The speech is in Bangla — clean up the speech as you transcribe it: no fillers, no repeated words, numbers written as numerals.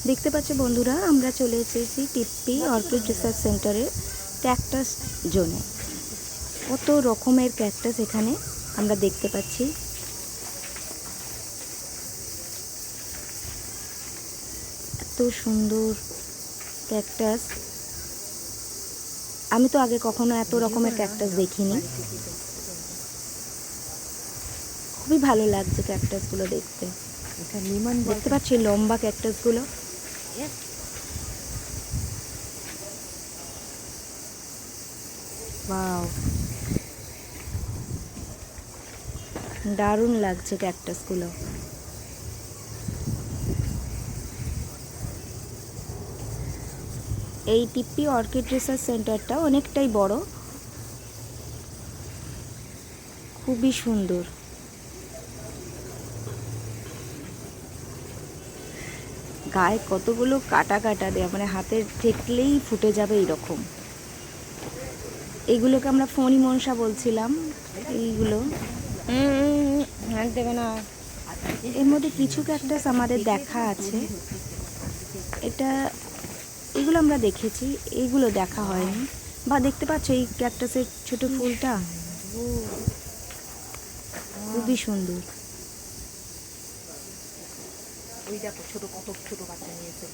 দেখতে পাচ্ছ বন্ধুরা, আমরা চলে এসেছি টিপ্পি অর্কিড রিসার্চ সেন্টারের ক্যাকটাস জোনে। কত রকমের ক্যাকটাস এখানে আমরা দেখতে পাচ্ছি। এত সুন্দর ক্যাকটাস, আমি তো আগে কখনো এত রকমের ক্যাকটাস দেখিনি। খুবই ভালো লাগছে ক্যাকটাসগুলো দেখতে। দেখতে পাচ্ছি লম্বা ক্যাকটাসগুলো। ওয়াও, দারুণ লাগছে ক্যাকটাসগুলো। এই টিপ্পি অর্কিড রিসার্চ সেন্টারটা অনেকটাই বড়, খুবই সুন্দর। গায়ে কতগুলো কাটা কাটা দেয়া, মানে হাতের ঠেকলেই ফুটে যাবে এইরকম। এইগুলোকে আমরা ফণি মনসা বলছিলাম। এইগুলো দেবে না। এর মধ্যে কিছু ক্যাকটাস আমাদের দেখা আছে, এগুলো আমরা দেখেছি, এইগুলো দেখা হয়নি। বা দেখতে পাচ্ছ এই ক্যাকটাসের ছোট ফুলটা খুবই সুন্দর। ওই দেখো ছোট কত ছোট বাচ্চা নিয়েছে।